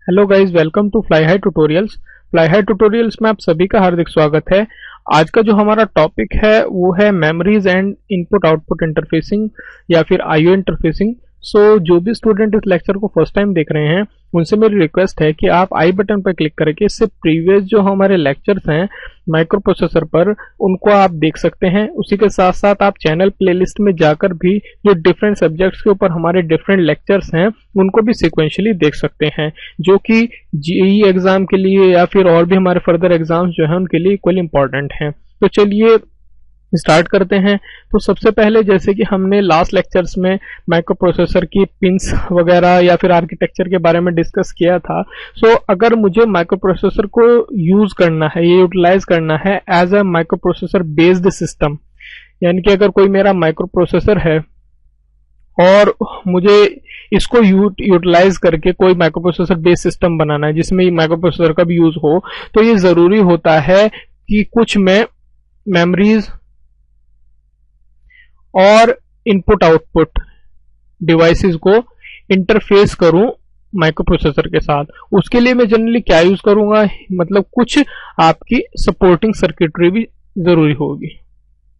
Hello guys, welcome to Fly High Tutorials. Fly High Tutorials में आप सभी का हार्दिक स्वागत है। आज का जो हमारा टॉपिक है वो है memories and input output interfacing या फिर आईओ इंटरफेसिंग। जो भी स्टूडेंट इस लेक्चर को फर्स्ट टाइम देख रहे हैं उनसे मेरी रिक्वेस्ट है कि आप आई बटन पर क्लिक करके इससे प्रीवियस जो हमारे लेक्चर्स हैं माइक्रो प्रोसेसर पर उनको आप देख सकते हैं। उसी के साथ साथ आप चैनल प्लेलिस्ट में जाकर भी जो डिफरेंट सब्जेक्ट्स के ऊपर हमारे डिफरेंट लेक्चर्स हैं उनको भी सिक्वेंशियली देख सकते हैं, जो कि जेईई एग्जाम के लिए या फिर और भी हमारे फर्दर एग्जाम्स जो है उनके लिए इक्वली इंपॉर्टेंट हैं। तो चलिए स्टार्ट करते हैं। तो सबसे पहले जैसे कि हमने लास्ट लेक्चर्स में माइक्रो प्रोसेसर की पिंस वगैरह या फिर आर्किटेक्चर के बारे में डिस्कस किया था। अगर मुझे माइक्रो प्रोसेसर को यूज करना है, ये यूटिलाइज करना है as a micro processor based system, यानी कि अगर कोई मेरा माइक्रो प्रोसेसर है और मुझे इसको यूटिलाइज करके कोई माइक्रो प्रोसेसर बेस्ड सिस्टम बनाना है जिसमें माइक्रो प्रोसेसर का भी यूज हो, तो ये जरूरी होता है कि कुछ में मेमोरीज और इनपुट आउटपुट डिवाइसेस को इंटरफेस करूं माइक्रो प्रोसेसर के साथ। उसके लिए मैं जनरली क्या यूज करूंगा, मतलब कुछ आपकी सपोर्टिंग सर्किटरी भी जरूरी होगी,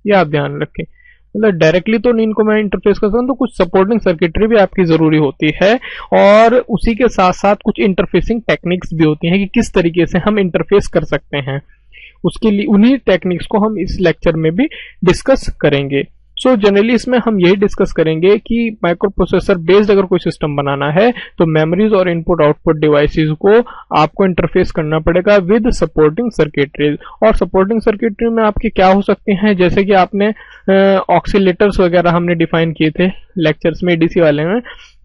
ये आप ध्यान रखें। मतलब डायरेक्टली तो इनको मैं इंटरफेस कर सकता हूं, तो कुछ सपोर्टिंग सर्किटरी भी आपकी जरूरी होती है और उसी के साथ साथ कुछ इंटरफेसिंग टेक्निक्स भी होती हैं कि किस तरीके से हम इंटरफेस कर सकते हैं। उसके लिए उन्हीं टेक्निक्स को हम इस लेक्चर में भी डिस्कस करेंगे। जनरली इसमें हम यही डिस्कस करेंगे कि माइक्रो प्रोसेसर बेस्ड अगर कोई सिस्टम बनाना है तो मेमोरीज और इनपुट आउटपुट डिवाइसेस को आपको इंटरफेस करना पड़ेगा विद सपोर्टिंग सर्किटरीज। और सपोर्टिंग सर्किटरी में आपकी क्या हो सकती हैं, जैसे कि आपने ऑक्सीलेटर्स वगैरह हमने डिफाइन किए थे लेक्चर्स में डीसी वाले में।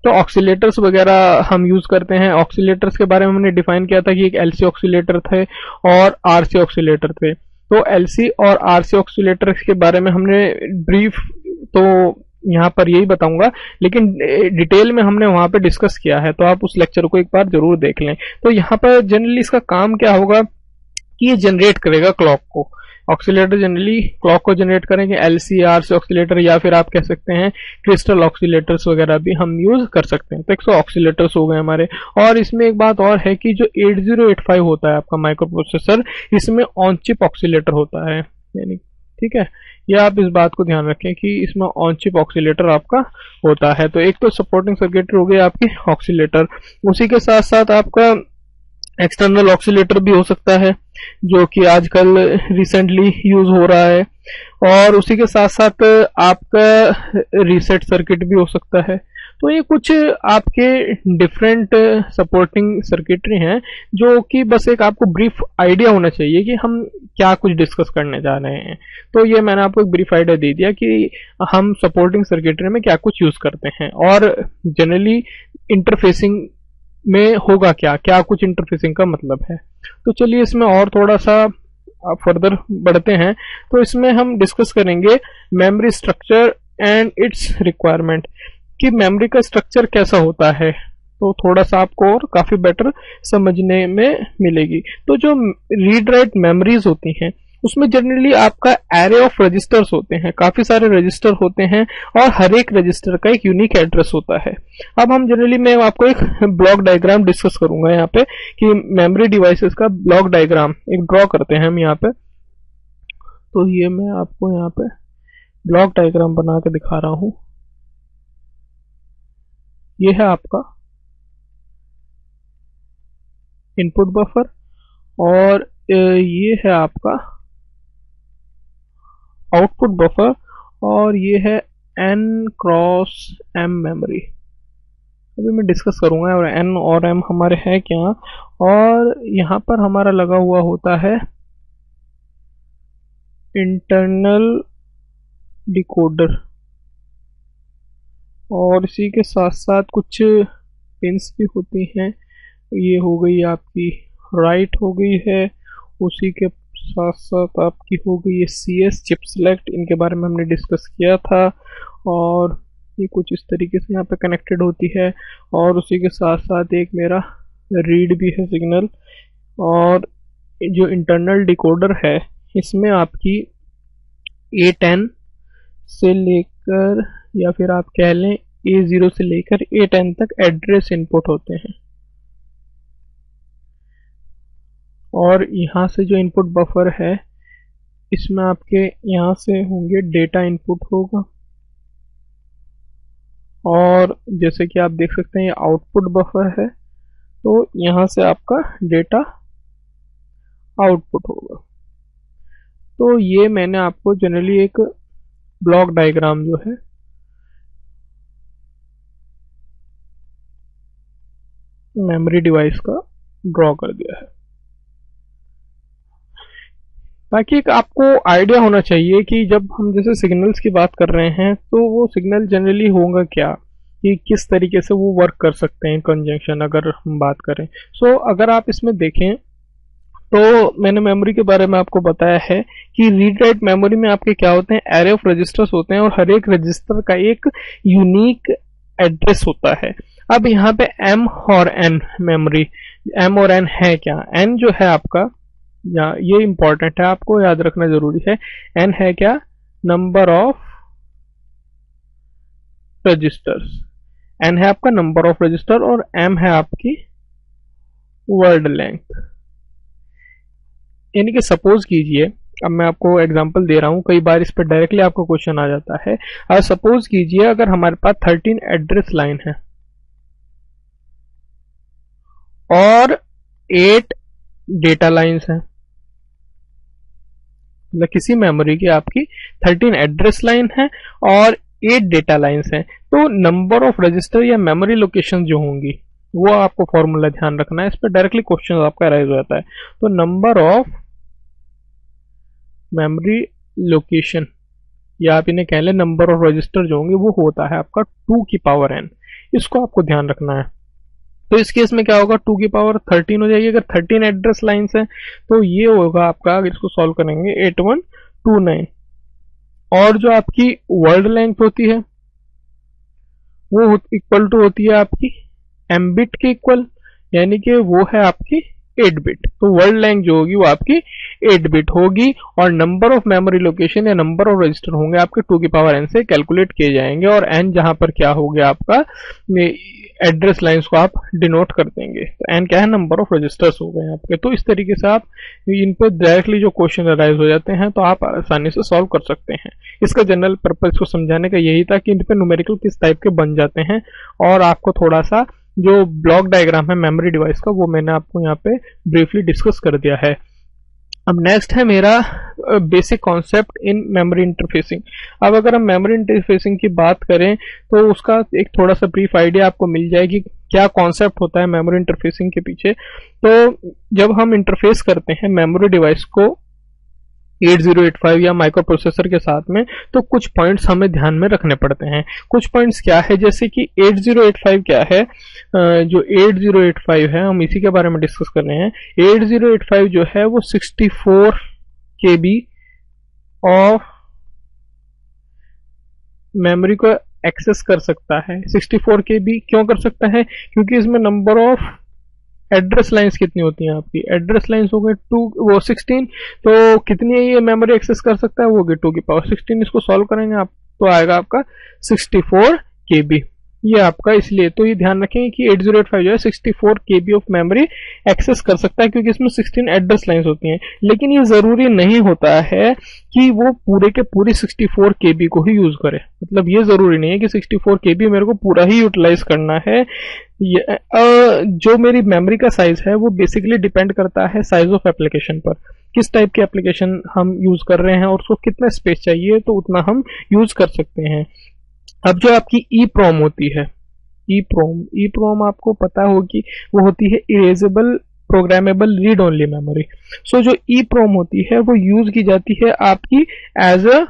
तो ऑक्सीलेटर्स वगैरह हम यूज करते हैं। ऑक्सीलेटर्स के बारे में हमने डिफाइन किया था कि एक एलसी ऑक्सीलेटर थे और आरसी ऑक्सीलेटर थे। तो एलसी और आरसी ऑक्सीलेटर के बारे में हमने ब्रीफ तो यहाँ पर यही बताऊंगा, लेकिन डिटेल में हमने वहां पे डिस्कस किया है, तो आप उस लेक्चर को एक बार जरूर देख लें। तो यहाँ पर जनरली इसका काम क्या होगा कि ये जनरेट करेगा क्लॉक को। ऑक्सीलेटर जनरली क्लॉक को जनरेट करेंगे, एलसी आरसी ऑक्सीलेटर या फिर आप कह सकते हैं क्रिस्टल ऑक्सीलेटर्स वगैरह भी हम यूज कर सकते हैं। तो 100 ऑक्सीलेटर्स हो गए हमारे। और इसमें एक बात और है कि जो 8085 होता है आपका माइक्रो प्रोसेसर, इसमें ऑन चिप ऑक्सीलेटर होता है, यानी ठीक है, यह आप इस बात को ध्यान रखें कि इसमें ऑन चिप ऑक्सीलेटर आपका होता है। तो एक तो सपोर्टिंग सर्किटरी हो गई आपकी ऑक्सीलेटर, उसी के साथ साथ आपका एक्सटर्नल ऑक्सीलेटर भी हो सकता है जो कि आजकल रिसेंटली यूज हो रहा है, और उसी के साथ साथ आपका रीसेट सर्किट भी हो सकता है। तो ये कुछ आपके डिफरेंट सपोर्टिंग सर्किटरी हैं जो कि बस एक आपको ब्रीफ आइडिया होना चाहिए कि हम क्या कुछ डिस्कस करने जा रहे हैं। तो ये मैंने आपको एक ब्रीफ आइडिया दे दिया कि हम सपोर्टिंग सर्किटरी में क्या कुछ यूज करते हैं और जनरली इंटरफेसिंग में होगा क्या क्या कुछ इंटरफेसिंग का मतलब है। तो चलिए इसमें और थोड़ा सा फर्दर बढ़ते हैं। तो इसमें हम डिस्कस करेंगे memory structure and it's requirement, कि मेमोरी का स्ट्रक्चर कैसा होता है, तो थोड़ा सा आपको और काफी बेटर समझने में मिलेगी। तो जो रीड राइट मेमोरीज होती हैं उसमें जनरली आपका एरे ऑफ रजिस्टर्स होते हैं, काफी सारे रजिस्टर होते हैं और हर एक रजिस्टर का एक यूनिक एड्रेस होता है। अब हम जनरली मैं आपको एक ब्लॉक डायग्राम डिस्कस करूंगा यहाँ पे कि मेमोरी डिवाइसेस का ब्लॉक डायग्राम एक ड्रॉ करते हैं हम यहाँ पे। तो ये मैं आपको यहाँ पे ब्लॉक डायग्राम बना के दिखा रहा हूं। ये है आपका इनपुट बफर और ये है आपका आउटपुट बफर और ये है n क्रॉस m मेमोरी। अभी मैं डिस्कस करूंगा और n और m हमारे हैं क्या। और यहाँ पर हमारा लगा हुआ होता है इंटरनल डिकोडर और इसी के साथ साथ कुछ पिंस भी होती हैं। ये हो गई आपकी राइट हो गई है, उसी के साथ साथ आपकी हो गई है CS चिप सिलेक्ट, इनके बारे में हमने डिस्कस किया था। और ये कुछ इस तरीके से यहाँ पे कनेक्टेड होती है और उसी के साथ साथ एक मेरा रीड भी है सिग्नल। और जो इंटरनल डिकोडर है इसमें आपकी A10 से लेकर या फिर आप कह लें A0 से लेकर A10 तक एड्रेस इनपुट होते हैं। और यहाँ से जो इनपुट बफर है इसमें आपके यहाँ से होंगे डेटा इनपुट होगा, और जैसे कि आप देख सकते हैं ये आउटपुट बफर है, तो यहाँ से आपका डेटा आउटपुट होगा। तो ये मैंने आपको जनरली एक ब्लॉक डायग्राम जो है मेमोरी डिवाइस का ड्रॉ कर दिया है, ताकि एक आपको आइडिया होना चाहिए कि जब हम जैसे सिग्नल्स की बात कर रहे हैं तो वो सिग्नल जनरली होगा क्या, कि किस तरीके से वो वर्क कर सकते हैं कंजंक्शन अगर हम बात करें। सो अगर आप इसमें देखें तो मैंने मेमोरी के बारे में आपको बताया है कि रीड राइट मेमोरी में आपके क्या होते हैं, एरे ऑफ रजिस्टर्स होते हैं और हर एक रजिस्टर का एक यूनिक एड्रेस होता है। अब यहाँ पे m और n मेमोरी, m और n है क्या, n जो है आपका, या ये इंपॉर्टेंट है आपको याद रखना जरूरी है, n है क्या, नंबर ऑफ रजिस्टर्स, n है आपका नंबर ऑफ रजिस्टर और m है आपकी वर्ड लेंथ। यानी कि सपोज कीजिए, अब मैं आपको एग्जांपल दे रहा हूं, कई बार इस पर डायरेक्टली आपको क्वेश्चन आ जाता है। अब सपोज कीजिए अगर हमारे पास 13 एड्रेस लाइन है और 8 डेटा लाइंस हैं, मतलब किसी मेमोरी की आपकी 13 एड्रेस लाइन है और 8 डेटा लाइंस हैं, तो नंबर ऑफ रजिस्टर या मेमोरी लोकेशन जो होंगी वो आपको फॉर्मूला ध्यान रखना है, इस पर डायरेक्टली क्वेश्चन आपका राइज हो जाता है। तो नंबर ऑफ मेमोरी लोकेशन, या आप इन्हें कह लें नंबर ऑफ रजिस्टर जो होंगे, वो होता है आपका 2 की पावर n, इसको आपको ध्यान रखना है। तो इस केस में क्या होगा, 2 की पावर 13 हो जाएगी। अगर 13 एड्रेस लाइंस हैं तो ये होगा आपका, अगर इसको सॉल्व करेंगे 8129, और जो आपकी वर्ड लेंथ होती है वो इक्वल टू होती है आपकी m बिट के इक्वल, यानी कि वो है आपकी 8 बिट। तो वर्ड लेंथ जो होगी वो आपकी 8 बिट होगी, और नंबर ऑफ मेमोरी लोकेशन या नंबर ऑफ रजिस्टर होंगे आपके 2 की पावर n से कैलकुलेट किए जाएंगे, और n जहां पर क्या हो गया आपका एड्रेस लाइंस को आप डिनोट कर देंगे, तो n क्या है, नंबर ऑफ रजिस्टर्स हो गए आपके। तो इस तरीके से आप इन पे डायरेक्टली जो क्वेश्चन अराइज हो जाते हैं तो आप आसानी से सॉल्व कर सकते हैं। इसका जनरल पर्पज को समझाने का यही था कि इन पे न्यूमेरिकल किस टाइप के बन जाते हैं, और आपको थोड़ा सा जो ब्लॉक डायग्राम है मेमोरी डिवाइस का वो मैंने आपको यहाँ पे ब्रीफली डिस्कस कर दिया है। अब नेक्स्ट है मेरा basic concept in memory interfacing. अब अगर हम मेमोरी इंटरफेसिंग की बात करें तो उसका एक थोड़ा सा ब्रीफ आइडिया आपको मिल जाएगी क्या कॉन्सेप्ट होता है मेमोरी इंटरफेसिंग के पीछे। तो जब हम इंटरफेस करते हैं मेमोरी डिवाइस को 8085 या माइक्रो प्रोसेसर के साथ में, तो कुछ पॉइंट्स हमें ध्यान में रखने पड़ते हैं। कुछ पॉइंट्स क्या है, जैसे कि 8085 क्या है, जो 8085 है हम इसी के बारे में डिस्कस कर रहे हैं। 8085 जो है वो 64 KB ऑफ मेमोरी को एक्सेस कर सकता है। 64 KB क्यों कर सकता है, क्योंकि इसमें नंबर ऑफ एड्रेस लाइंस कितनी होती हैं आपकी, एड्रेस लाइंस हो गए 16, तो कितनी है ये मेमोरी एक्सेस कर सकता है, वो होगी 2 की पावर 16। इसको सॉल्व करेंगे आप तो आएगा आपका 64 KB, ये आपका। इसलिए तो ये ध्यान रखें कि 8085 जो है 64 KB ऑफ मेमोरी एक्सेस कर सकता है, क्योंकि इसमें 16 एड्रेस लाइंस होती हैं। लेकिन ये जरूरी नहीं होता है कि वो पूरे के पूरी 64 KB को ही यूज करे, मतलब ये जरूरी नहीं है कि 64 KB मेरे को पूरा ही यूटिलाइज करना है। जो मेरी मेमोरी का साइज है वो बेसिकली डिपेंड करता है साइज ऑफ एप्लीकेशन पर, किस टाइप के एप्लीकेशन हम यूज कर रहे हैं और उसको कितना स्पेस चाहिए तो उतना हम यूज कर सकते हैं। अब जो आपकी EEPROM होती है, EEPROM आपको पता होगी वो होती है erasable programmable read only memory. So जो EEPROM होती है वो यूज की जाती है आपकी as a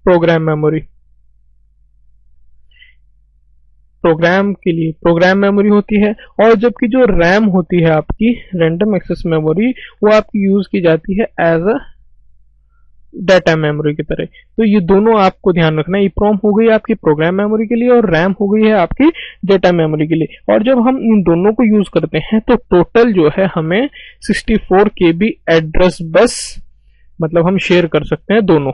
program memory, program के लिए प्रोग्राम मेमोरी होती है। और जबकि जो रैम होती है आपकी रैंडम एक्सेस मेमोरी, वो आपकी यूज की जाती है एज अ डाटा मेमोरी की तरह। तो ये दोनों आपको ध्यान रखना है, EEPROM हो गई आपकी प्रोग्राम मेमोरी के लिए और रैम हो गई है आपकी डाटा मेमोरी के लिए। और जब हम इन दोनों को यूज करते हैं तो टोटल जो है हमें 64 KB एड्रेस बस, मतलब हम शेयर कर सकते हैं दोनों।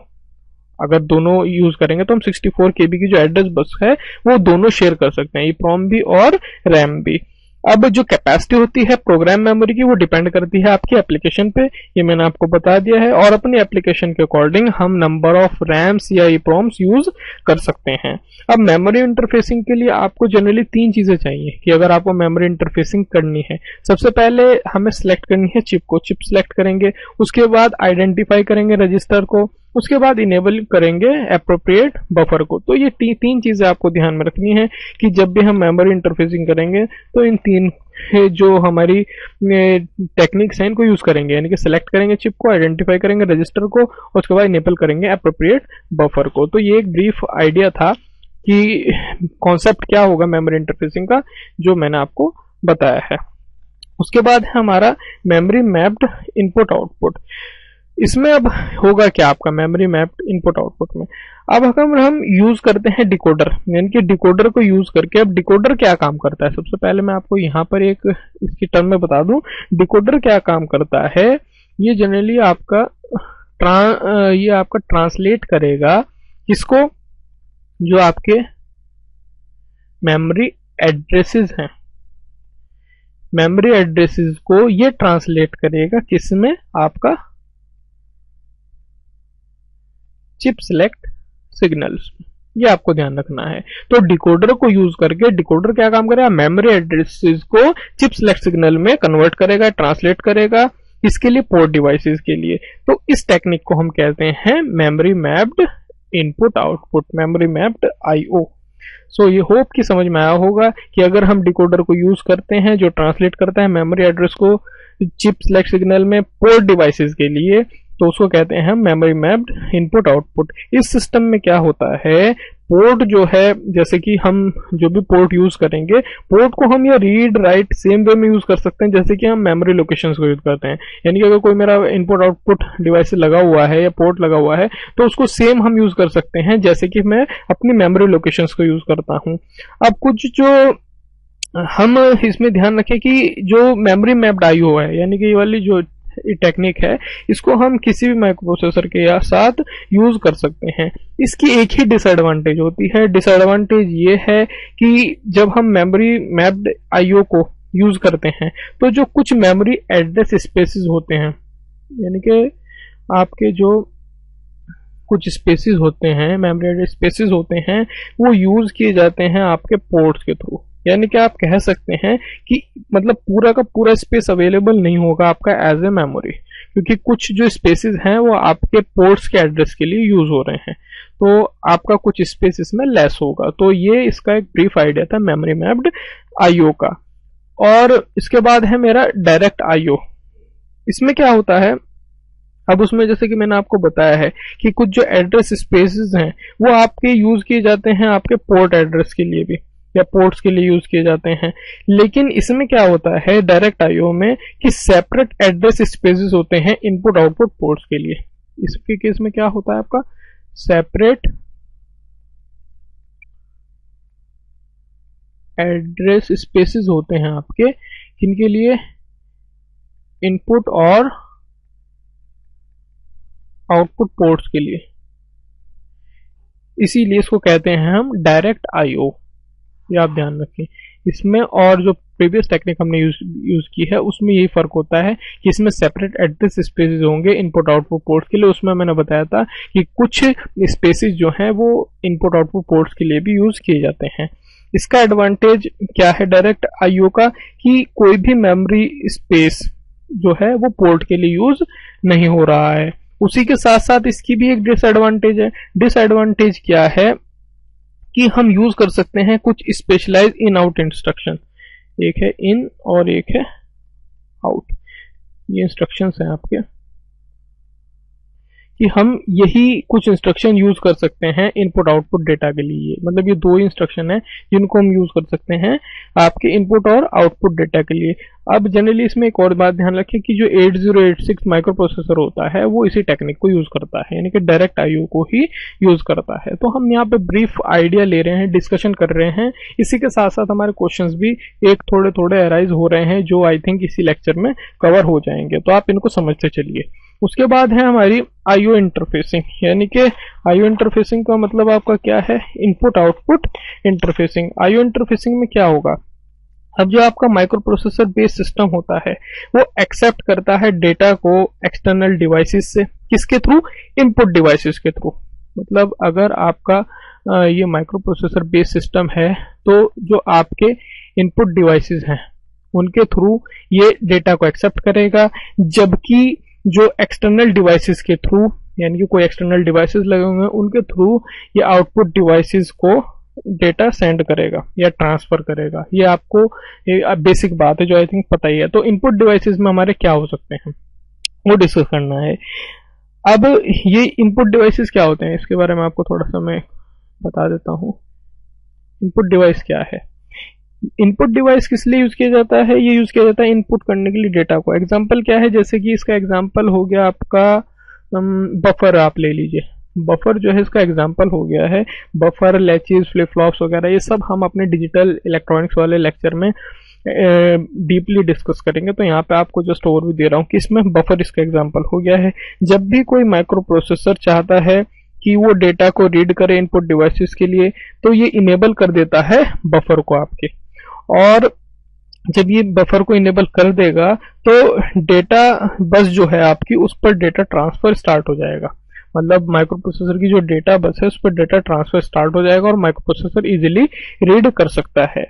अगर दोनों यूज करेंगे तो हम 64 KB की जो एड्रेस बस है वो दोनों शेयर कर सकते हैं, EEPROM भी और रैम भी। अब जो कैपेसिटी होती है प्रोग्राम मेमोरी की वो डिपेंड करती है आपकी एप्लीकेशन पे, ये मैंने आपको बता दिया है, और अपनी एप्लीकेशन के अकॉर्डिंग हम नंबर ऑफ रैम्स या ईप्रोम्स यूज कर सकते हैं। अब मेमोरी इंटरफेसिंग के लिए आपको जनरली 3 चीजें चाहिए कि अगर आपको मेमोरी इंटरफेसिंग करनी है। सबसे पहले हमें सिलेक्ट करनी है चिप को, चिप सिलेक्ट करेंगे, उसके बाद आइडेंटिफाई करेंगे रजिस्टर को, उसके बाद इनेबल करेंगे एप्रोप्रिएट बफर को। तो ये 3 चीजें आपको ध्यान में रखनी है कि जब भी हम मेमोरी इंटरफेसिंग करेंगे तो इन 3 जो हमारी टेक्निक्स हैं इनको यूज करेंगे, यानी कि सिलेक्ट करेंगे चिप को, आइडेंटिफाई करेंगे रजिस्टर को, उसके बाद इनेबल करेंगे एप्रोप्रिएट बफर को। तो ये एक ब्रीफ आइडिया था कि कॉन्सेप्ट क्या होगा मेमोरी इंटरफेसिंग का, जो मैंने आपको बताया है। उसके बाद है हमारा मेमोरी मैप्ड इनपुट आउटपुट। इसमें अब होगा क्या आपका मेमोरी मैप्ड इनपुट आउटपुट में, अब अगर हम यूज करते हैं डिकोडर, यानी कि डिकोडर को यूज करके, अब डिकोडर क्या काम करता है, सबसे पहले मैं आपको यहाँ पर एक इसकी टर्म में बता दूं डिकोडर क्या काम करता है। ये जनरली आपका ये आपका ट्रांसलेट करेगा किसको, जो आपके मेमोरी एड्रेसेस हैं, मेमोरी एड्रेसेस को ये ट्रांसलेट करेगा किसमें, आपका चिप सेलेक्ट सिग्नल्स। ये आपको ध्यान रखना है। तो डिकोडर को यूज करके डिकोडर क्या काम करेगा, मेमोरी एड्रेसेस को चिप सेलेक्ट सिग्नल में कन्वर्ट करेगा, ट्रांसलेट करेगा, इसके लिए पोर्ट डिवाइसेस के लिए। तो इस टेक्निक को हम कहते हैं memory mapped input output, memory mapped IO. So ये होप कि समझ में आया होगा कि अगर हम डिकोडर को यूज करते हैं जो ट्रांसलेट करता है मेमोरी एड्रेस को चिप सेलेक्ट सिग्नल में पोर्ट डिवाइसेस के लिए, तो उसको कहते हैं मेमोरी मैप्ड इनपुट आउटपुट। इस सिस्टम में क्या होता है, पोर्ट जो है, जैसे कि हम जो भी पोर्ट यूज करेंगे, पोर्ट को हम या रीड राइट सेम वे में यूज कर सकते हैं जैसे कि हम मेमोरी लोकेशंस को यूज करते हैं। यानी कि अगर कोई मेरा इनपुट आउटपुट डिवाइस लगा हुआ है या पोर्ट लगा हुआ है तो उसको सेम हम यूज कर सकते हैं जैसे कि मैं अपनी मेमोरी लोकेशंस को यूज करता हूं। अब कुछ जो हम इसमें ध्यान रखें कि जो मेमोरी मैप्ड आईओ है, यानी कि ये वाली जो टेक्निक है, इसको हम किसी भी माइक्रोप्रोसेसर के साथ यूज कर सकते हैं। इसकी एक ही डिसएडवांटेज होती है, डिसएडवांटेज ये है कि जब हम मेमोरी मैप्ड आईओ को यूज करते हैं तो जो कुछ मेमोरी एड्रेस स्पेसेस होते हैं, यानी कि आपके जो कुछ स्पेसेस होते हैं, मेमोरी एड्रेस स्पेसेस होते हैं, वो यूज किए जाते हैं आपके पोर्ट्स के थ्रू। यानी कि आप कह सकते हैं कि मतलब पूरा का पूरा स्पेस अवेलेबल नहीं होगा आपका एज ए मेमोरी, क्योंकि कुछ जो स्पेसेस हैं वो आपके पोर्ट्स के एड्रेस के लिए यूज हो रहे हैं, तो आपका कुछ स्पेस इसमें लेस होगा। तो ये इसका एक ब्रीफ आइडिया था मेमोरी मैप्ड आईओ का। और इसके बाद है मेरा डायरेक्ट आईओ। इसमें क्या होता है, अब उसमें जैसे कि मैंने आपको बताया है कि कुछ जो एड्रेस स्पेसेस हैं वो आपके यूज किए जाते हैं आपके पोर्ट एड्रेस के लिए भी, या पोर्ट्स के लिए यूज किए जाते हैं। लेकिन इसमें क्या होता है डायरेक्ट आईओ में कि सेपरेट एड्रेस स्पेसेस होते हैं इनपुट आउटपुट पोर्ट्स के लिए। इसके केस में क्या होता है आपका सेपरेट एड्रेस स्पेसेस होते हैं आपके किनके लिए, इनपुट और आउटपुट पोर्ट्स के लिए। इसीलिए इसको कहते हैं हम डायरेक्ट आईओ, ये आप ध्यान रखें इसमें। और जो प्रीवियस टेक्निक हमने यूज की है उसमें यही फर्क होता है कि इसमें सेपरेट एड्रेस स्पेसेस होंगे इनपुट आउटपुट पोर्ट्स के लिए। उसमें मैंने बताया था कि कुछ स्पेसेस जो हैं वो इनपुट आउटपुट पोर्ट्स के लिए भी यूज किए जाते हैं। इसका एडवांटेज क्या है डायरेक्ट आईओ का, कि कोई भी मेमोरी स्पेस जो है वो पोर्ट के लिए यूज नहीं हो रहा है। उसी के साथ साथ इसकी भी एक डिसएडवांटेज है। डिसएडवांटेज क्या है कि हम यूज कर सकते हैं कुछ स्पेशलाइज इन आउट इंस्ट्रक्शन, एक है इन और एक है आउट। ये इंस्ट्रक्शंस हैं आपके कि हम यही कुछ इंस्ट्रक्शन यूज कर सकते हैं इनपुट आउटपुट डेटा के लिए। मतलब ये 2 इंस्ट्रक्शन है जिनको हम यूज कर सकते हैं आपके इनपुट और आउटपुट डेटा के लिए। अब जनरली इसमें एक और बात ध्यान रखें कि जो 8086 माइक्रो प्रोसेसर होता है वो इसी टेक्निक को यूज करता है, यानी कि डायरेक्ट आईओ को ही यूज करता है। तो हम यहाँ पे ब्रीफ आइडिया ले रहे हैं, डिस्कशन कर रहे हैं। इसी के साथ साथ हमारे क्वेश्चंस भी एक थोड़े थोड़े अराइज हो रहे हैं जो आई थिंक इसी लेक्चर में कवर हो जाएंगे, तो आप इनको समझते चलिए। उसके बाद है हमारी आईओ इंटरफेसिंग, यानी कि आईओ इंटरफेसिंग का मतलब आपका क्या है, input output interfacing. IO interfacing में क्या होगा, अब जो आपका माइक्रो प्रोसेसर बेस्ड सिस्टम होता है वो एक्सेप्ट करता है डेटा को एक्सटर्नल डिवाइसेस से, किसके थ्रू? इनपुट डिवाइसेस के थ्रू। मतलब अगर आपका ये माइक्रो प्रोसेसर बेस्ड सिस्टम है तो जो आपके इनपुट डिवाइसेस हैं उनके थ्रू ये डेटा को एक्सेप्ट करेगा, जबकि जो एक्सटर्नल डिवाइसेस के थ्रू, यानी कि कोई एक्सटर्नल डिवाइसेस लगे होंगे उनके थ्रू ये आउटपुट डिवाइसेस को डेटा सेंड करेगा या ट्रांसफर करेगा। ये आपको बेसिक बात है जो आई थिंक पता ही है। तो इनपुट डिवाइसेस में हमारे क्या हो सकते हैं वो डिस्कस करना है। अब ये इनपुट डिवाइसेस क्या होते हैं इसके बारे में आपको थोड़ा सा मैं बता देता हूं। इनपुट डिवाइस क्या है? इनपुट डिवाइस किस लिए यूज किया जाता है? ये यूज किया जाता है इनपुट करने के लिए डेटा को। एग्जांपल क्या है? जैसे कि इसका एग्जांपल हो गया आपका बफर, आप ले लीजिए। बफर जो है इसका एग्जांपल हो गया है। बफर, लैचेस, फ्लिप फ्लॉप्स वगैरह ये सब हम अपने डिजिटल इलेक्ट्रॉनिक्स वाले लेक्चर में डीपली डिस्कस करेंगे। तो यहाँ पे आपको जस्ट ओवरव्यू दे रहा हूँ कि इसमें बफर इसका एग्जांपल हो गया है। जब भी कोई माइक्रो प्रोसेसर चाहता है कि वो डेटा को रीड करे इनपुट डिवाइसेस के लिए तो ये इनेबल कर देता है बफर को आपके, और जब ये बफर को इनेबल कर देगा तो डेटा बस जो है आपकी उस पर डेटा ट्रांसफर स्टार्ट हो जाएगा। मतलब माइक्रो प्रोसेसर की जो डेटा बस है उस पर डेटा ट्रांसफर स्टार्ट हो जाएगा और माइक्रो प्रोसेसर इजीली रीड कर सकता है।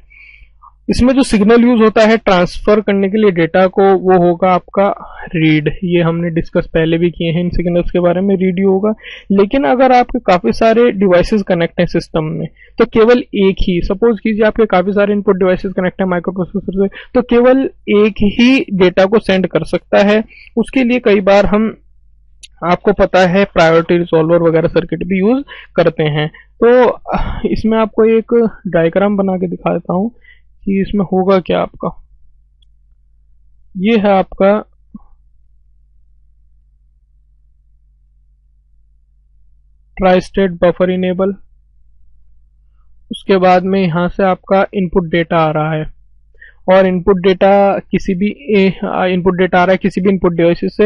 इसमें जो सिग्नल यूज होता है ट्रांसफर करने के लिए डेटा को वो होगा आपका रीड। ये हमने डिस्कस पहले भी किए हैं इन सिग्नल्स के बारे में, रीड ही होगा। लेकिन अगर आपके काफी सारे डिवाइसेस कनेक्ट हैं सिस्टम में तो केवल एक ही, सपोज कीजिए आपके काफी सारे इनपुट डिवाइसेस कनेक्ट है माइक्रो प्रोसेसर से, तो केवल एक ही डेटा को सेंड कर सकता है। उसके लिए कई बार हम, आपको पता है, प्रायोरिटी रिजॉल्वर वगैरह सर्किट भी यूज करते हैं। तो इसमें आपको एक डायग्राम बना के दिखा देता हूं कि इसमें होगा क्या आपका। ये है आपका ट्राई स्टेट बफर इनेबल। उसके बाद में यहां से आपका इनपुट डेटा आ रहा है और इनपुट डेटा किसी भी इनपुट डेटा आ रहा है किसी भी इनपुट डिवाइस से।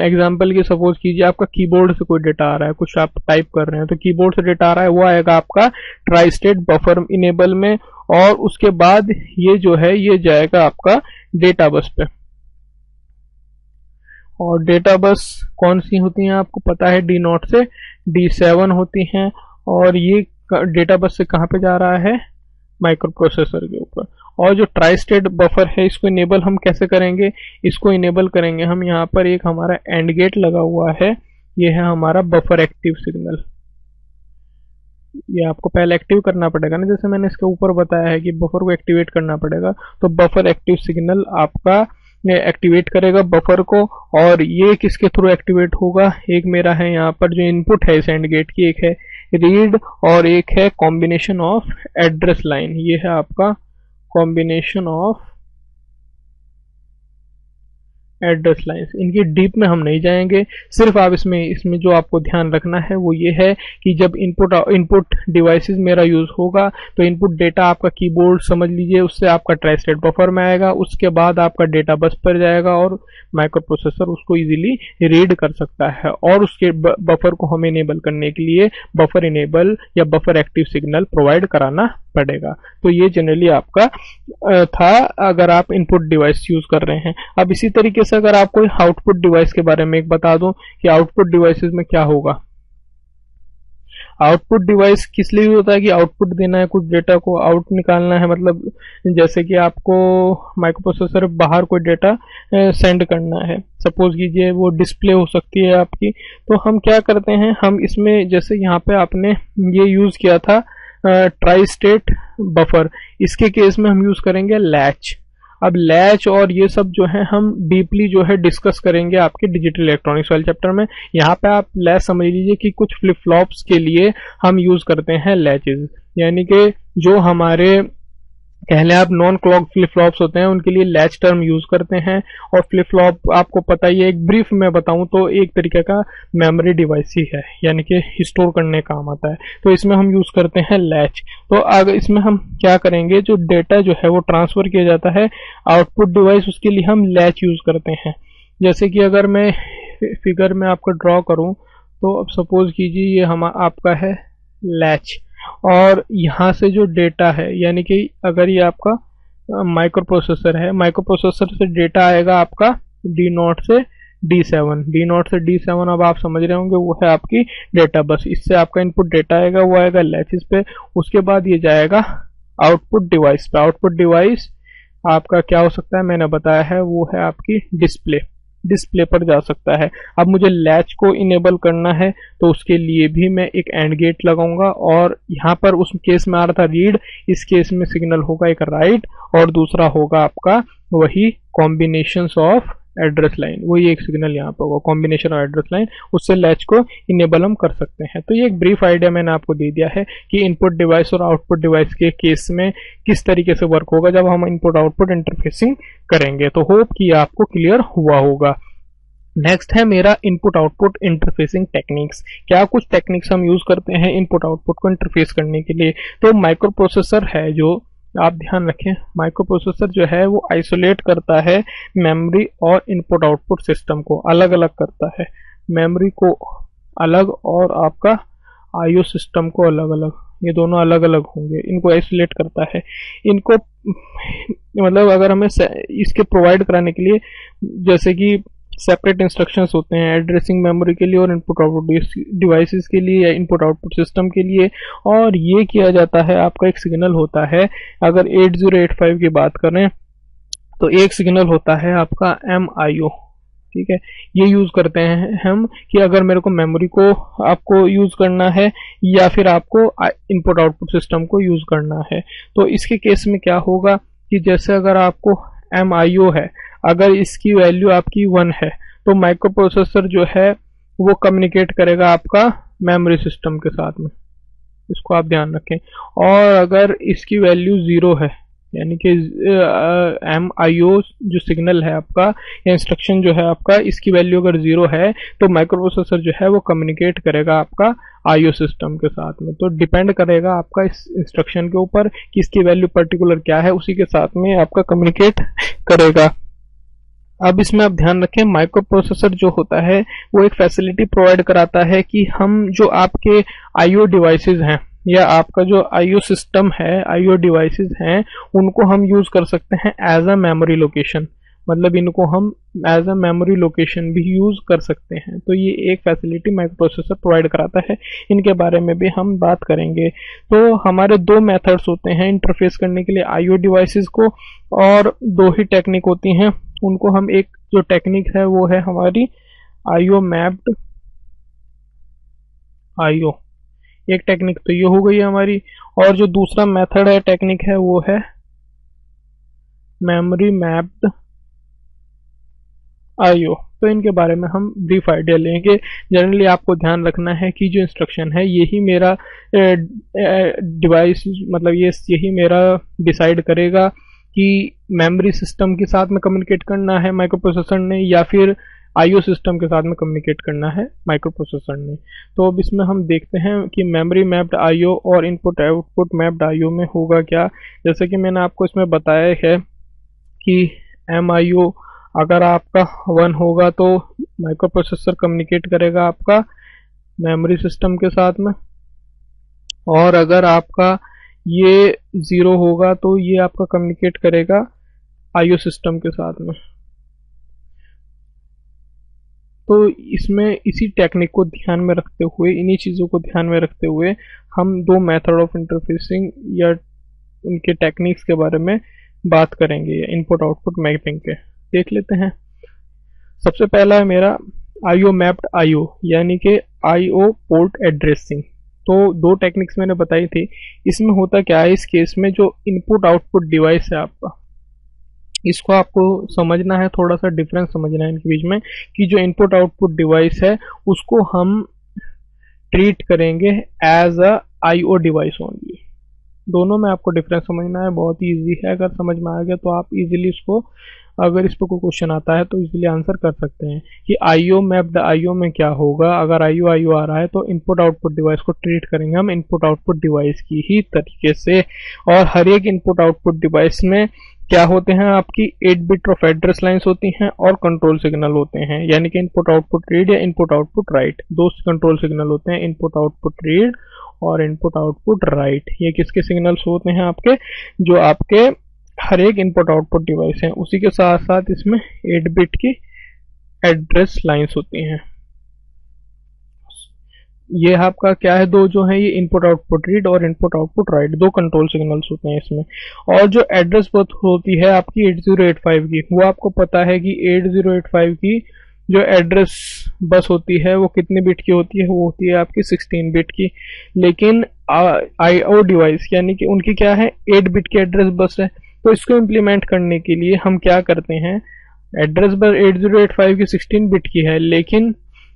एग्जांपल की सपोज कीजिए आपका कीबोर्ड से कोई डेटा आ रहा है, कुछ आप टाइप कर रहे हैं तो कीबोर्ड से डेटा आ रहा है, वो आएगा आपका ट्राई स्टेट बफर इनेबल में। और उसके बाद ये जो है ये जाएगा आपका डेटा बस पे। और डेटा बस कौन सी होती हैं आपको पता है, D0 से D7 होती हैं। और ये डेटा बस से कहां पे जा रहा है? माइक्रो प्रोसेसर के ऊपर। और जो ट्राई स्टेट बफर है इसको इनेबल हम कैसे करेंगे? इसको इनेबल करेंगे हम, यहाँ पर एक हमारा एंड गेट लगा हुआ है, ये है हमारा बफर एक्टिव सिग्नल। ये आपको पहले एक्टिव करना पड़ेगा ना, जैसे मैंने इसके ऊपर बताया है कि बफर को एक्टिवेट करना पड़ेगा। तो बफर एक्टिव सिग्नल आपका एक्टिवेट करेगा बफर को। और ये किसके थ्रू एक्टिवेट होगा? एक मेरा है यहाँ पर जो इनपुट है इस एंड गेट की, एक है रीड और एक है कॉम्बिनेशन ऑफ एड्रेस लाइन। ये है आपका कॉम्बिनेशन ऑफ एड्रेस लाइन्स। इनकी डीप में हम नहीं जाएंगे, सिर्फ आप इसमें जो आपको ध्यान रखना है वो ये है कि जब इनपुट डिवाइसेस मेरा यूज होगा तो इनपुट डेटा आपका कीबोर्ड समझ लीजिए, उससे आपका ट्राई स्टेट बफर में आएगा, उसके बाद आपका डेटा बस पर जाएगा और माइक्रो प्रोसेसर उसको इजीली रीड कर सकता है। और उसके बफर को हमें इनेबल करने के लिए बफर इनेबल या बफर एक्टिव सिग्नल प्रोवाइड कराना पड़ेगा। तो ये जनरली आपका था अगर आप इनपुट डिवाइस यूज कर रहे हैं। अब इसी तरीके से अगर आपको आउटपुट डिवाइस के बारे में एक बता दूं कि आउटपुट डिवाइसेस में क्या होगा। आउटपुट डिवाइस किस लिए होता है कि आउटपुट देना है, कुछ डेटा को आउट निकालना है। मतलब जैसे कि आपको माइक्रो प्रोसेसर बाहर कोई डेटा सेंड करना है, सपोज कीजिए वो डिस्प्ले हो सकती है आपकी, तो हम क्या करते हैं, हम इसमें जैसे यहाँ पे आपने ये यूज किया था ट्राई स्टेट बफर, इसके केस में हम यूज करेंगे लैच। अब लैच और ये सब जो है हम डीपली जो है डिस्कस करेंगे आपके डिजिटल इलेक्ट्रॉनिक्स वाले चैप्टर में। यहाँ पे आप लैच समझ लीजिए कि कुछ फ्लिप फ्लॉप्स के लिए हम यूज करते हैं लैचेस, यानी कि जो हमारे कह लें आप नॉन क्लॉक फ्लिप फ्लॉप्स होते हैं उनके लिए लैच टर्म यूज करते हैं। और फ्लिप फ्लॉप आपको पता ही है, एक ब्रीफ में बताऊं तो एक तरीके का मेमोरी डिवाइस ही है, यानी कि स्टोर करने काम आता है। तो इसमें हम यूज करते हैं लैच। तो अगर इसमें हम क्या करेंगे, जो डेटा जो है वो ट्रांसफर किया जाता है आउटपुट डिवाइस, उसके लिए हम लैच यूज करते हैं। जैसे कि अगर मैं फिगर में आपको ड्रॉ करूं तो अब सपोज कीजिए ये आपका है लैच, और यहाँ से जो डेटा है, यानी कि अगर ये आपका माइक्रो प्रोसेसर है, माइक्रो प्रोसेसर से डेटा आएगा आपका D0 से D7, D0 से D7 अब आप समझ रहे होंगे वो है आपकी डेटा बस। इससे आपका इनपुट डेटा आएगा वो आएगा लैचेस पे, उसके बाद ये जाएगा आउटपुट डिवाइस पे। आउटपुट डिवाइस आपका क्या हो सकता है मैंने बताया है, वो है आपकी डिस्प्ले पर जा सकता है। अब मुझे लैच को इनेबल करना है तो उसके लिए भी मैं एक एंड गेट लगाऊंगा, और यहाँ पर उस केस में आ रहा था रीड, इस केस में सिग्नल होगा एक राइट और दूसरा होगा आपका वही कॉम्बिनेशंस ऑफ एड्रेस लाइन, वही एक सिग्नल यहाँ पर होगा कॉम्बिनेशन ऑफ एड्रेस लाइन, उससे लैच को इनेबल हम कर सकते हैं। तो ये एक ब्रीफ आइडिया मैंने आपको दे दिया है कि इनपुट डिवाइस और आउटपुट डिवाइस के केस में किस तरीके से वर्क होगा जब हम इनपुट आउटपुट इंटरफेसिंग करेंगे। तो होप कि आपको क्लियर हुआ होगा। नेक्स्ट है मेरा इनपुट आउटपुट इंटरफेसिंग टेक्निक्स। क्या कुछ टेक्निक्स हम यूज करते हैं इनपुट आउटपुट को इंटरफेस करने के लिए। तो माइक्रो प्रोसेसर है जो आप ध्यान रखें, माइक्रो प्रोसेसर जो है वो आइसोलेट करता है मेमोरी और इनपुट आउटपुट सिस्टम को, अलग अलग करता है, मेमोरी को अलग और आपका आईओ सिस्टम को अलग अलग, ये दोनों अलग अलग होंगे, इनको आइसोलेट करता है। इनको मतलब अगर हमें इसके प्रोवाइड कराने के लिए जैसे कि सेपरेट इंस्ट्रक्शंस होते हैं एड्रेसिंग मेमोरी के लिए और इनपुट आउटपुट डिवाइसेस के लिए या इनपुट आउटपुट सिस्टम के लिए, और ये किया जाता है आपका एक सिग्नल होता है। अगर 8085 की बात करें तो एक सिग्नल होता है आपका MIO, ठीक है। ये यूज करते हैं हम कि अगर मेरे को मेमोरी को आपको यूज करना है या फिर आपको इनपुट आउटपुट सिस्टम को यूज करना है। तो इसके केस में क्या होगा कि जैसे अगर आपको MIO है, अगर इसकी वैल्यू आपकी 1 है तो माइक्रो प्रोसेसर जो है वो कम्युनिकेट करेगा आपका मेमोरी सिस्टम के साथ में, इसको आप ध्यान रखें। और अगर इसकी वैल्यू 0 है यानी कि MIO जो सिग्नल है आपका या इंस्ट्रक्शन जो है आपका, इसकी वैल्यू अगर 0 है तो माइक्रो प्रोसेसर जो है वो कम्युनिकेट करेगा आपका IO सिस्टम के साथ में। तो डिपेंड करेगा आपका इस इंस्ट्रक्शन के ऊपर कि इसकी वैल्यू पर्टिकुलर क्या है, उसी के साथ में आपका कम्युनिकेट करेगा। अब इसमें आप ध्यान रखें माइक्रो प्रोसेसर जो होता है वो एक फैसिलिटी प्रोवाइड कराता है कि हम जो आपके IO डिवाइसेस हैं या आपका जो IO सिस्टम है, IO डिवाइसेस हैं, उनको हम यूज कर सकते हैं एज अ मेमोरी लोकेशन, मतलब इनको हम एज अ मेमोरी लोकेशन भी यूज कर सकते हैं। तो ये एक फैसिलिटी माइक्रो प्रोसेसर प्रोवाइड कराता है, इनके बारे में भी हम बात करेंगे। तो हमारे दो मेथड्स होते हैं इंटरफेस करने के लिए IO डिवाइसेस को, और दो ही टेक्निक होती हैं उनको हम, एक जो टेक्निक है वो है हमारी IO मैप्ड IO, एक टेक्निक तो ये हो गई है हमारी, और जो दूसरा मेथड है टेक्निक है वो है मेमोरी मैप्ड IO। तो इनके बारे में हम ब्रीफ आइडिया लेंगे। जनरली आपको ध्यान रखना है कि जो इंस्ट्रक्शन है यही मेरा डिवाइस मतलब यही मेरा डिसाइड करेगा कि मेमोरी सिस्टम के साथ में कम्युनिकेट करना है माइक्रो प्रोसेसर ने या फिर IO सिस्टम के साथ में कम्युनिकेट करना है माइक्रो प्रोसेसर ने। तो अब इसमें हम देखते हैं कि मेमोरी मैप्ड IO और इनपुट आउटपुट मैप्ड IO में होगा क्या। जैसे कि मैंने आपको इसमें बताया है कि MIO अगर आपका 1 होगा तो माइक्रो प्रोसेसर कम्युनिकेट करेगा आपका मेमोरी सिस्टम के साथ में, और अगर आपका ये 0 होगा तो ये आपका कम्युनिकेट करेगा IO सिस्टम के साथ में। तो इसमें इसी टेक्निक को ध्यान में रखते हुए, इन्हीं चीज़ों को ध्यान में रखते हुए हम दो मेथड ऑफ इंटरफेसिंग या उनके टेक्निक्स के बारे में बात करेंगे, इनपुट आउटपुट मैपिंग के। देख लेते हैं। सबसे पहला है मेरा IO मैप्ड IO यानी कि IO पोर्ट एड्रेसिंग। तो दो टेक्निक्स मैंने बताई थी। इसमें होता क्या है, इस केस में जो इनपुट आउटपुट डिवाइस है आपका, इसको आपको समझना है, थोड़ा सा डिफरेंस समझना है इनके बीच में, कि जो इनपुट आउटपुट डिवाइस है उसको हम ट्रीट करेंगे as a IO device only. दोनों में आपको डिफरेंस समझना है, बहुत ही ईजी है। अगर समझ में आ गया तो आप इजीली इसको, अगर इस पर कोई क्वेश्चन आता है तो इजीली आंसर कर सकते हैं कि IO मैप्ड IO में क्या होगा। अगर IO आ रहा है तो इनपुट आउटपुट डिवाइस को ट्रीट करेंगे हम इनपुट आउटपुट डिवाइस की ही तरीके से। और हर एक इनपुट आउटपुट डिवाइस में क्या होते हैं, आपकी 8 बिट ऑफ एड्रेस लाइंस होती हैं और कंट्रोल सिग्नल होते हैं, यानी कि इनपुट आउटपुट रीड या इनपुट आउटपुट राइट, दो कंट्रोल सिग्नल होते हैं, इनपुट आउटपुट रीड और इनपुट आउटपुट राइट। ये किसके सिग्नल्स होते हैं आपके, जो आपके हर एक इनपुट आउटपुट डिवाइस है, उसी के साथ साथ इसमें 8 बिट की एड्रेस लाइंस होती हैं। ये आपका क्या है, दो जो है ये इनपुट आउटपुट रीड और इनपुट आउटपुट राइट, दो कंट्रोल सिग्नल्स होते हैं इसमें। और जो एड्रेस बस होती है आपकी 8085 की, वो आपको पता है कि 8085 की जो एड्रेस बस होती है वो कितने बिट की होती है, वो होती है आपकी 16 बिट की। लेकिन IO डिवाइस यानी कि उनकी क्या है, 8 बिट की एड्रेस बस है। तो इसको इम्प्लीमेंट करने के लिए हम क्या करते हैं, एड्रेस बस 8085 की 16 बिट की है, लेकिन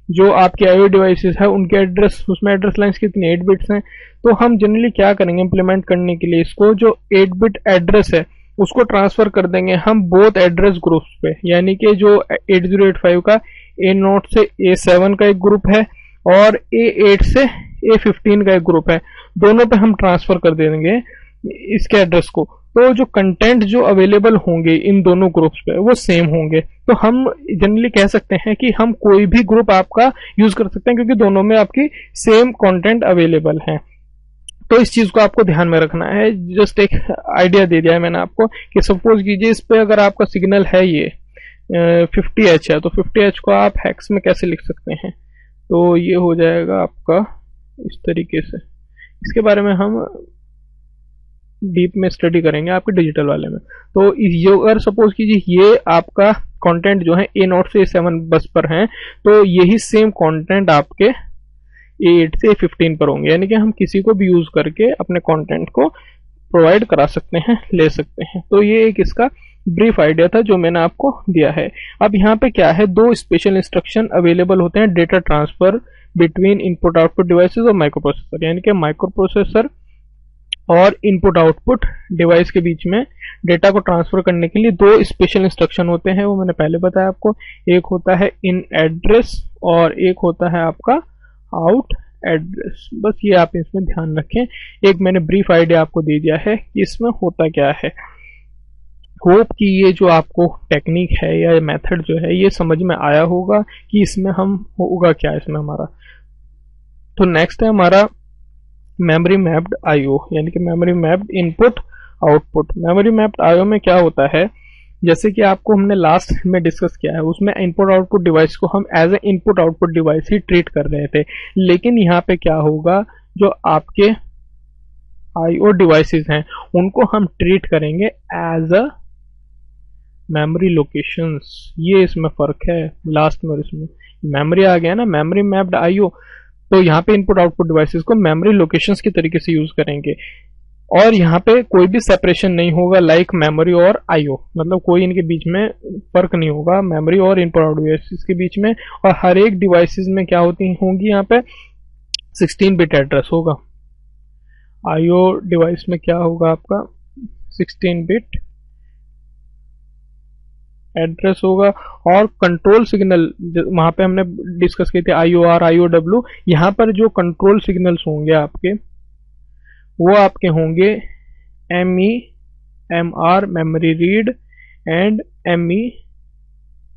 जो आपके IO डिवाइसेस है उनके एड्रेस, उसमें एड्रेस लाइंस कितनी 8 बिट्स हैं। तो हम जनरली क्या करेंगे इम्प्लीमेंट करने के लिए, इसको जो 8 बिट एड्रेस है उसको ट्रांसफर कर देंगे हम बोथ एड्रेस ग्रुप्स पे। यानी कि जो 8085 का A0 से A7 का एक ग्रुप है और A8 से A15 का एक ग्रुप है, दोनों पे हम ट्रांसफर कर देंगे इसके एड्रेस को। तो जो कंटेंट जो अवेलेबल होंगे इन दोनों ग्रुप्स पे वो सेम होंगे। तो हम जनरली कह सकते हैं कि हम कोई भी ग्रुप आपका यूज कर सकते हैं, क्योंकि दोनों में आपकी सेम कंटेंट अवेलेबल है। तो इस चीज को आपको ध्यान में रखना है। जस्ट एक आइडिया दे दिया है मैंने आपको कि सपोज कीजिए इस पे अगर आपका सिग्नल है ये 50H है, तो 50H को आप हेक्स में कैसे लिख सकते हैं, तो ये हो जाएगा आपका इस तरीके से। इसके बारे में हम डीप में स्टडी करेंगे आपके डिजिटल वाले में। तो अगर सपोज कीजिए ये आपका कंटेंट जो है A0 से A7 बस पर है, तो यही सेम कंटेंट आपके A8 से A15 पर होंगे। यानी कि हम किसी को भी यूज करके अपने कंटेंट को प्रोवाइड करा सकते हैं, ले सकते हैं। तो ये एक इसका ब्रीफ आइडिया था जो मैंने आपको दिया है। अब यहाँ पे क्या है, दो स्पेशल इंस्ट्रक्शन अवेलेबल होते हैं data transfer between input output devices और माइक्रो प्रोसेसर। यानी कि माइक्रो प्रोसेसर और इनपुट आउटपुट डिवाइस के बीच में डेटा को ट्रांसफर करने के लिए दो स्पेशल इंस्ट्रक्शन होते हैं, वो मैंने पहले बताया आपको। एक होता है इन एड्रेस और एक होता है आपका आउट एड्रेस। बस ये आप इसमें ध्यान रखें। एक मैंने ब्रीफ आइडिया आपको दे दिया है कि इसमें होता क्या है। होप कि ये जो आपको टेक्निक है या मेथड जो है ये समझ में आया होगा कि इसमें हम होगा क्या इसमें हमारा। तो नेक्स्ट है हमारा मेमोरी मैप्ड IO, यानी कि memory mapped input output. Memory mapped IO में क्या होता है, जैसे कि आपको हमने लास्ट में डिस्कस किया है, उसमें इनपुट आउटपुट डिवाइस को हम as a input output device ही ट्रीट कर रहे थे। लेकिन यहाँ पे क्या होगा, जो आपके IO डिवाइसेस हैं उनको हम ट्रीट करेंगे एज अ मेमोरी लोकेशंस। ये इसमें फर्क है लास्ट में, इसमें मेमोरी आ गया ना, मेमोरी मैप्ड IO। तो यहाँ पे इनपुट आउटपुट डिवाइसेस को मेमोरी लोकेशंस के तरीके से यूज करेंगे और यहाँ पे कोई भी सेपरेशन नहीं होगा लाइक मेमोरी और IO, मतलब कोई इनके बीच में फर्क नहीं होगा मेमोरी और इनपुट आउटपुट डिवाइसेस के बीच में। और हर एक डिवाइसेस में क्या होंगी यहाँ पे 16 बिट एड्रेस होगा। IO डिवाइस में क्या होगा आपका 16 बिट एड्रेस होगा। और कंट्रोल सिग्नल वहां पे हमने डिस्कस किए थे IOR IOW, यहाँ पर जो कंट्रोल सिग्नल्स होंगे आपके वो आपके होंगे ME MR memory read and ME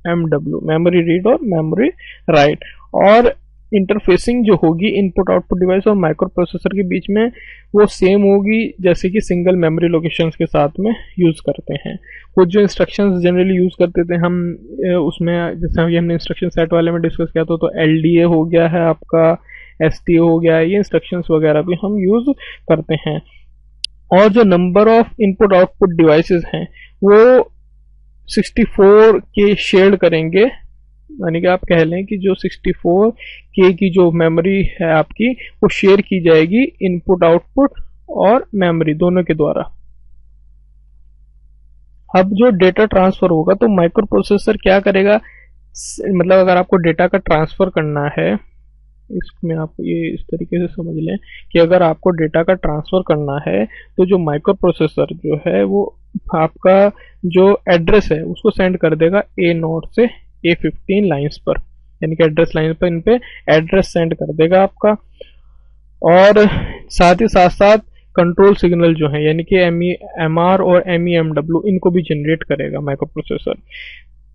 MW memory read और मेमोरी राइट। और इंटरफेसिंग जो होगी इनपुट आउटपुट डिवाइस और माइक्रो प्रोसेसर के बीच में वो सेम होगी जैसे कि सिंगल मेमोरी लोकेशंस के साथ में यूज करते हैं। कुछ जो इंस्ट्रक्शंस जनरली यूज करते थे हम उसमें, जैसे हमने इंस्ट्रक्शन सेट वाले में डिस्कस किया तो LDA हो गया है आपका, STA हो गया है, ये इंस्ट्रक्शंस वगैरह भी हम यूज करते हैं। और जो number of input output devices हैं वो 64 के शेयर करेंगे। यानी कि आप कह लें कि जो 64K की जो मेमोरी है आपकी वो शेयर की जाएगी इनपुट आउटपुट और मेमोरी दोनों के द्वारा। अब जो डेटा ट्रांसफर होगा तो माइक्रो प्रोसेसर क्या करेगा, मतलब अगर आपको डेटा का ट्रांसफर करना है, इसमें आप ये इस तरीके से समझ लें कि अगर आपको डेटा का ट्रांसफर करना है तो जो माइक्रो प्रोसेसर जो है वो आपका जो एड्रेस है उसको सेंड कर देगा A0 से A15 लाइंस पर, यानी कि एड्रेस लाइन पर इन पे एड्रेस सेंड कर देगा आपका। और साथ ही साथ साथ कंट्रोल सिग्नल जो है यानी कि MR और MEMW इनको भी जनरेट करेगा माइक्रो प्रोसेसर।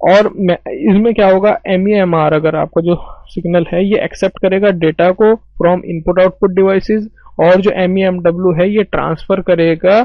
और इसमें क्या होगा, MEMR अगर आपका जो सिग्नल है ये एक्सेप्ट करेगा डेटा को फ्रॉम इनपुट आउटपुट डिवाइसेस और जो MEMW है ये ट्रांसफर करेगा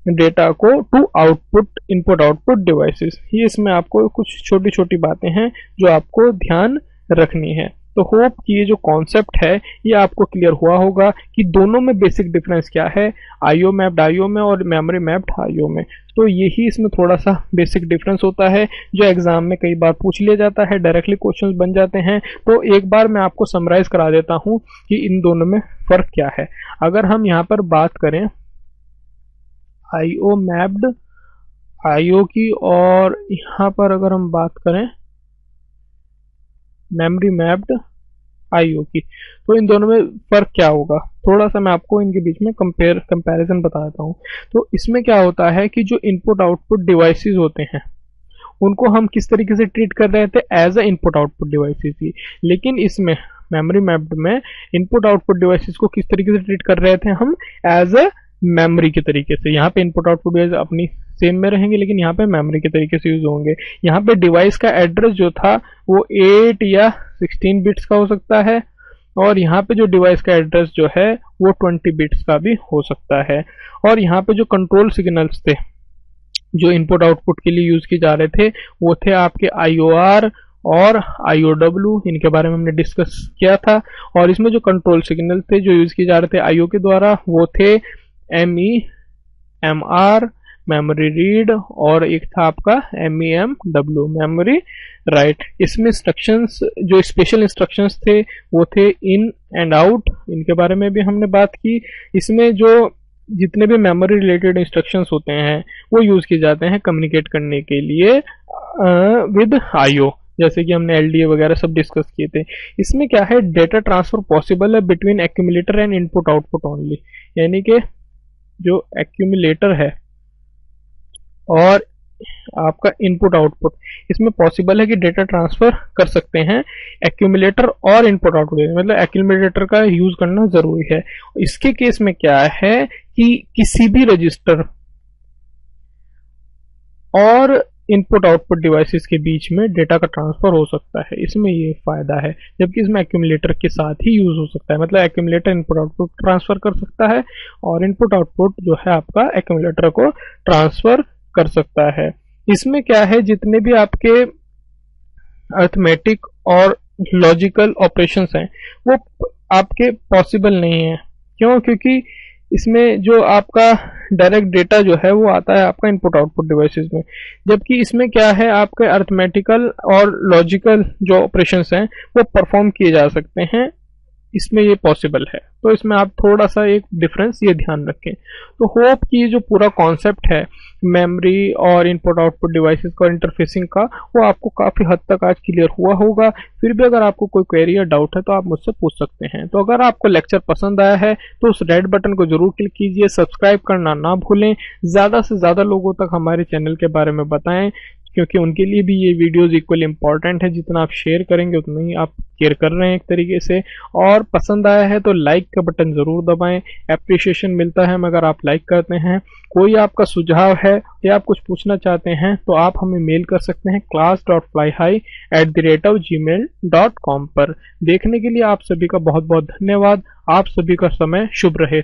डेटा को to output input output devices. ये इसमें आपको कुछ छोटी छोटी बातें हैं जो आपको ध्यान रखनी है। तो होप कि ये जो कॉन्सेप्ट है ये आपको क्लियर हुआ होगा कि दोनों में बेसिक डिफरेंस क्या है, आईओ मैप्ड आईओ में और मेमोरी मैप्ड आईओ में। तो यही इसमें थोड़ा सा बेसिक डिफरेंस होता है जो एग्जाम में कई बार पूछ लिया जाता है, डायरेक्टली क्वेश्चंस बन जाते हैं। तो एक बार मैं आपको समराइज करा देता हूं कि इन दोनों में फर्क क्या है। अगर हम यहाँ पर बात करें आईओ मैप्ड आईओ की और यहाँ पर अगर हम बात करें मेमोरी मैप्ड आईओ की, तो इन दोनों में फर्क क्या होगा, थोड़ा सा मैं आपको इनके बीच में कंपैरिजन बता देता हूँ। तो इसमें क्या होता है कि जो इनपुट आउटपुट डिवाइसेस होते हैं उनको हम किस तरीके से ट्रीट कर रहे थे, as a input output devices ही। लेकिन इसमें मेमोरी मैप्ड में इनपुट आउटपुट डिवाइसेस को किस तरीके से ट्रीट कर रहे थे हम, एज अ मेमोरी के तरीके से। यहाँ पे इनपुट आउटपुट डिवाइस अपनी सेम में रहेंगे लेकिन यहाँ पे मेमोरी के तरीके से यूज होंगे। यहाँ पे डिवाइस का एड्रेस जो था वो 8 या 16 बिट्स का हो सकता है और यहाँ पे जो डिवाइस का एड्रेस जो है वो 20 बिट्स का भी हो सकता है। और यहाँ पे जो कंट्रोल सिग्नल्स थे जो इनपुट आउटपुट के लिए यूज किए जा रहे थे वो थे आपके IOR और IOW, इनके बारे में हमने डिस्कस किया था। और इसमें जो कंट्रोल सिग्नल थे जो यूज किए जा रहे थे आईओ के द्वारा वो थे MEMR मेमोरी रीड और एक था आपका MEMW मेमोरी राइट। इसमें इंस्ट्रक्शंस जो स्पेशल इंस्ट्रक्शंस थे वो थे इन एंड आउट, इनके बारे में भी हमने बात की। इसमें जो जितने भी मेमोरी रिलेटेड इंस्ट्रक्शंस होते हैं वो यूज किए जाते हैं कम्युनिकेट करने के लिए विद आईओ, जैसे कि हमने LDA वगैरह सब डिस्कस किए थे। इसमें क्या है, डेटा ट्रांसफर पॉसिबल है between accumulator and input output only, यानी कि जो एक्यूमुलेटर है और आपका इनपुट आउटपुट इसमें पॉसिबल है कि डेटा ट्रांसफर कर सकते हैं एक्यूमुलेटर और इनपुट आउटपुट, मतलब एक्यूमुलेटर का यूज करना जरूरी है। इसके केस में क्या है कि किसी भी रजिस्टर और इनपुट आउटपुट डिवाइसेस के बीच में डेटा का ट्रांसफर हो सकता है, इसमें ये फायदा है। जबकि इसमें एक्यूमुलेटर के साथ ही यूज हो सकता है, मतलब एक्यूमुलेटर इनपुट आउटपुट ट्रांसफर कर सकता है और इनपुट आउटपुट जो है आपका एक्यूमुलेटर को ट्रांसफर कर सकता है। इसमें क्या है, जितने भी आपके अर्थमेटिक और लॉजिकल ऑपरेशंस हैं वो आपके पॉसिबल नहीं है। क्यों? क्योंकि इसमें जो आपका डायरेक्ट डेटा जो है वो आता है आपका इनपुट आउटपुट डिवाइसेस में, जबकि इसमें क्या है आपके अर्थमेटिकल और लॉजिकल जो ऑपरेशंस हैं वो परफॉर्म किए जा सकते हैं, इसमें ये पॉसिबल है। तो इसमें आप थोड़ा सा एक डिफरेंस ये ध्यान रखें। तो होप कि ये जो पूरा कॉन्सेप्ट है मेमोरी और इनपुट आउटपुट डिवाइसेस का इंटरफेसिंग का वो आपको काफी हद तक आज क्लियर हुआ होगा। फिर भी अगर आपको कोई क्वेरी या डाउट है तो आप मुझसे पूछ सकते हैं। तो अगर आपको लेक्चर पसंद आया है तो उस रेड बटन को जरूर क्लिक कीजिए, सब्सक्राइब करना ना भूलें, ज्यादा से ज्यादा लोगों तक हमारे चैनल के बारे में बताएं क्योंकि उनके लिए भी ये वीडियोस इक्वल इंपॉर्टेंट है। जितना आप शेयर करेंगे उतना ही आप केयर कर रहे हैं एक तरीके से। और पसंद आया है तो लाइक का बटन जरूर दबाएं, एप्रिशिएशन मिलता है अगर आप लाइक करते हैं। कोई आपका सुझाव है या आप कुछ पूछना चाहते हैं तो आप हमें मेल कर सकते हैं class.flyhigh@gmail.com पर। देखने के लिए आप सभी का बहुत बहुत धन्यवाद। आप सभी का समय शुभ रहे।